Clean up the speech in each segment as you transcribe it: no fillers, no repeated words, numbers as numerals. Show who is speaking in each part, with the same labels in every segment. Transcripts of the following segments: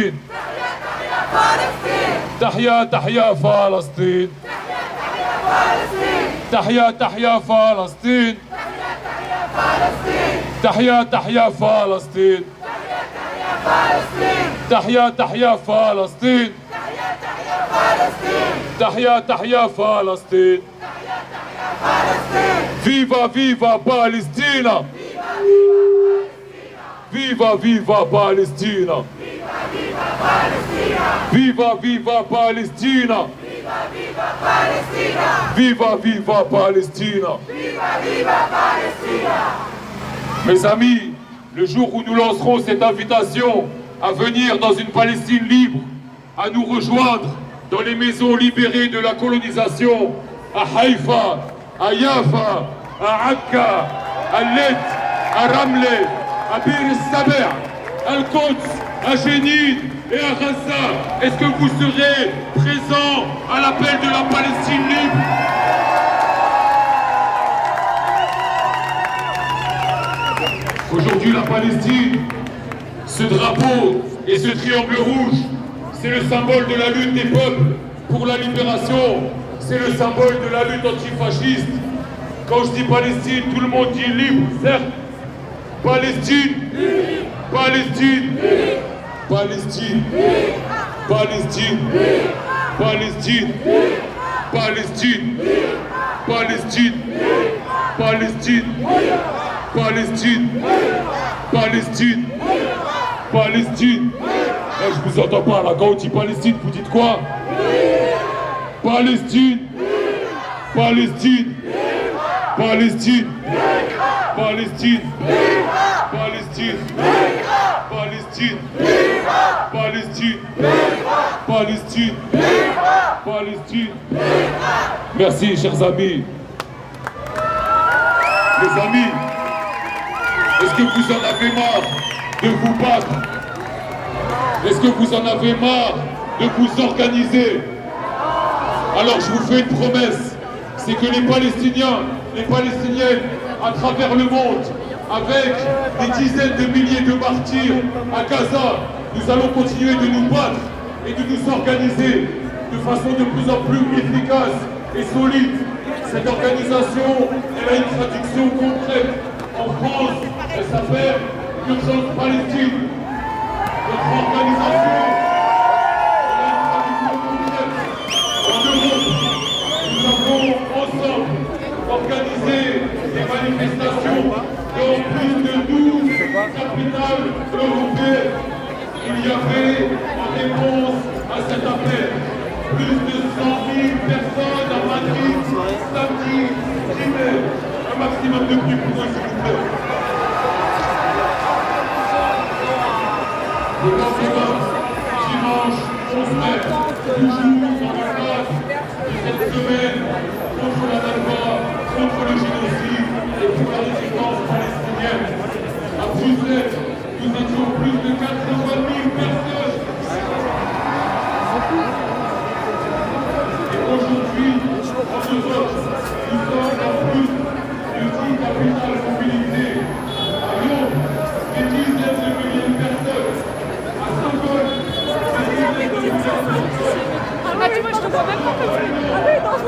Speaker 1: فلسطين تحيا تحيا فلسطين تحيا تحيا فلسطين تحيا تحيا فلسطين تحيا تحيا فلسطين تحيا تحيا فلسطين Viva viva Palestina Viva viva Palestina Viva viva Palestina Viva viva Palestina Mes amis, le jour où nous lancerons cette invitation à venir dans une Palestine libre, à nous rejoindre dans les maisons libérées de la colonisation, à Haïfa, à Yafa, à Akka, à Led, à Ramleh, à Bir el-Sabeh, à Al-Quds, à Jenin et à Gaza. Est-ce que vous serez présents à l'appel de la Palestine libre? Aujourd'hui, la Palestine, ce drapeau et ce triangle rouge, c'est le symbole de la lutte des peuples pour la libération. C'est le symbole de la lutte antifasciste. Quand je dis Palestine, tout le monde dit libre, certes. Palestine, Palestine, Palestine, Palestine, Palestine, Palestine, Palestine, Palestine, Palestine, Palestine, Palestine. Je vous entends pas là, quand on dit Palestine, vous dites quoi? Palestine, Palestine, Palestine, Palestine, Palestine, Palestine, Palestine, Palestine, Palestine. Merci, chers amis. Les amis, est-ce que vous en avez marre de vous battre? Est-ce que vous en avez marre de vous organiser? Alors je vous fais une promesse, c'est que les Palestiniens, les Palestiniennes, à travers le monde, avec des dizaines de milliers de martyrs à Gaza, nous allons continuer de nous battre et de nous organiser de façon de plus en plus efficace et solide. Cette organisation, elle a une traduction concrète. En France, elle s'appelle Urgence Palestine. Notre organisation, elle a une traduction concrète. En Europe, nous avons ensemble organisé des manifestations dans plus de 12 capitales européennes. Il y avait, en réponse à cet appel, plus de 100 000 personnes à Madrid, samedi, dimanche. Un maximum de bruit pour eux, s'il vous plaît. Le lendemain, dimanche 11 mai, toujours dans le cadre de cette semaine contre la Nakba, contre le génocide et pour la résistance palestinienne. À Bruxelles, nous étions plus de 80 000 personnes. Et aujourd'hui, en Europe, nous sommes en plus de 10 capitales mobilisées. À Lyon, des dizaines de milliers de personnes. À Stockholm, des dizaines de milliers de personnes.
Speaker 2: Ah, tu vois, je te vois même pas comme ça. Ah oui, non, je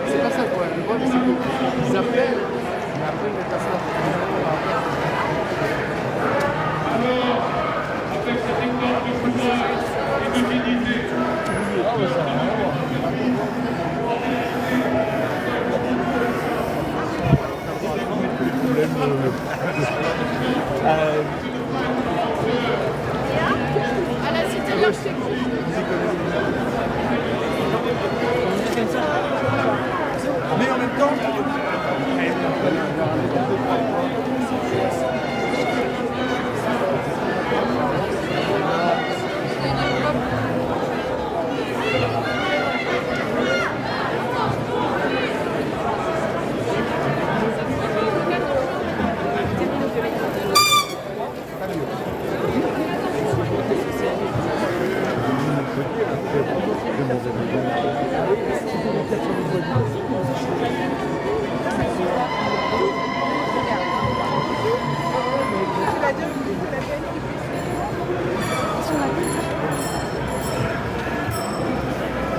Speaker 3: C'est pas ça le problème. Le problème, c'est qu'ils appellent, mais après, ils mettent à ça.
Speaker 1: Alors, avec cet exemple de courage et de dignité,
Speaker 2: À la cité de l'architecture.
Speaker 4: Mais en même temps,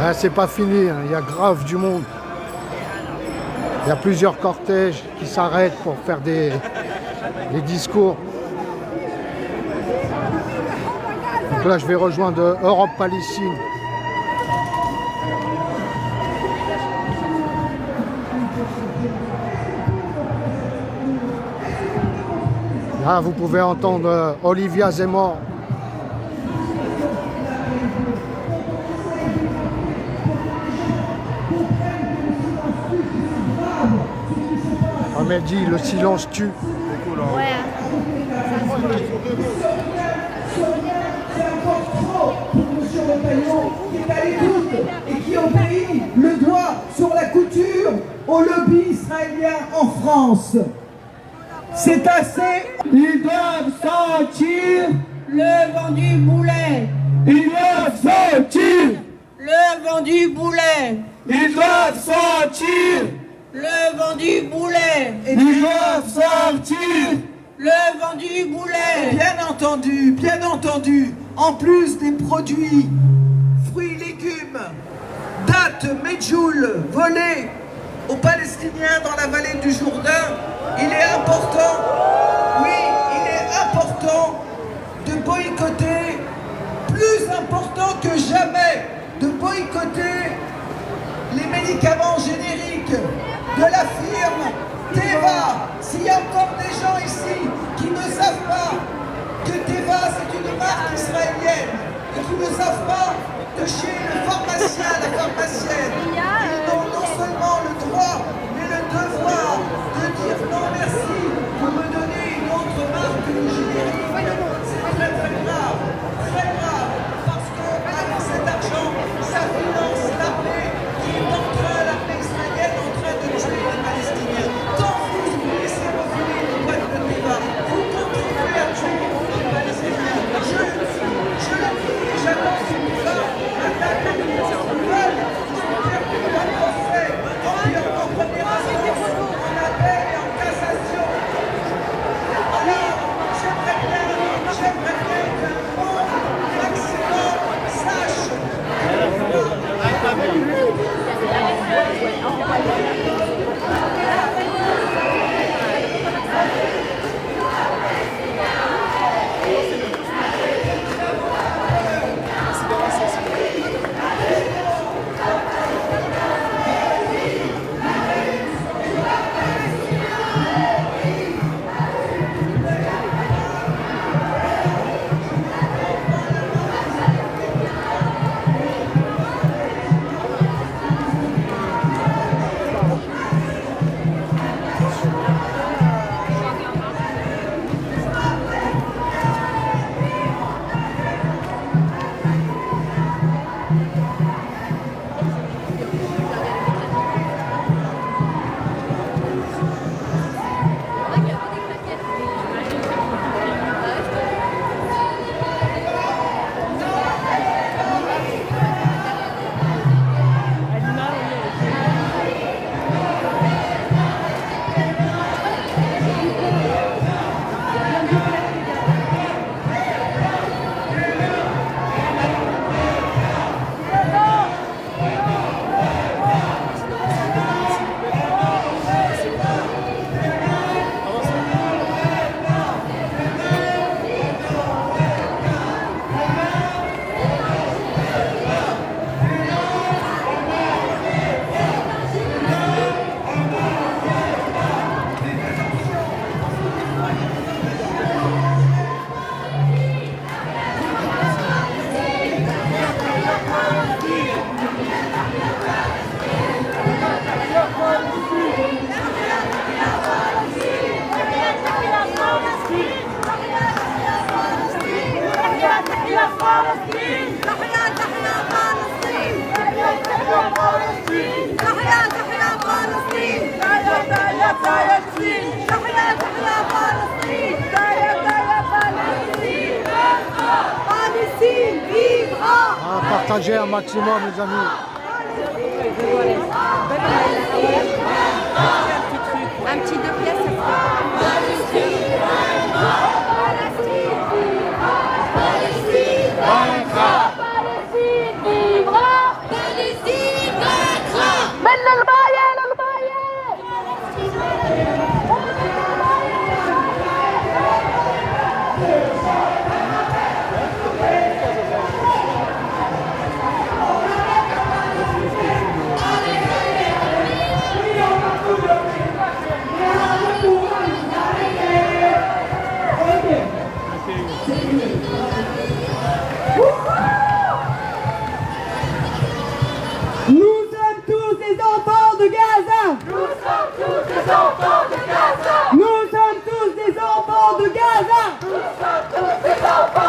Speaker 5: Ah, c'est pas fini, hein. Il y a grave du monde. Il y a plusieurs cortèges qui s'arrêtent pour faire des discours. Donc là, je vais rejoindre Europe-Palestine. Là, vous pouvez entendre Olivia Zemmour. Ahmed dit le silence tue.
Speaker 6: Monsieur Retailleau, qui est à l'écoute et qui obéit le doigt sur la couture au lobby israélien en France. C'est assez. Ils doivent sentir
Speaker 7: le vent du boulet.
Speaker 6: Ils doivent sentir
Speaker 7: Le vent du boulet.
Speaker 6: Ils doivent sentir
Speaker 7: Le vent du boulet.
Speaker 6: Ils doivent sortir
Speaker 7: Le vent du boulet.
Speaker 6: Bien entendu, en plus des produits, fruits, légumes, dattes, medjool, volés aux Palestiniens dans la vallée du Jourdain, il est important, de boycotter, plus important que jamais, de boycotter les médicaments génériques de la firme Teva. S'il y a encore des gens ici qui ne savent pas que Teva c'est une marque israélienne et qui ne savent pas que chez le pharmacien, la pharmacienne, ils ont non seulement le droit mais le devoir de dire non merci, vous me donnez une autre marque générique. C'est très grave, parce qu'avec cet argent, ça finance l'armée qui est en train, l'armée israélienne en train de tuer les Palestiniens. Tant vous laissez refiler les boîtes de Teva, vous contribuez à tuer les Palestiniens. Je le dis et j'annonce une fois, attaque les municipales, j'espère que nous l'avons fait en première instance, en appel et en cassation. Alors, j'aimerais bien que le monde maximum sache
Speaker 5: Partagez un maximum, les amis.
Speaker 2: Un petit 2 pièces, ça
Speaker 7: Nous sommes tous des enfants de Gaza.
Speaker 2: Nous sommes tous des enfants de Gaza.
Speaker 7: Nous sommes tous des enfants de Gaza.
Speaker 2: Nous sommes tous des enfants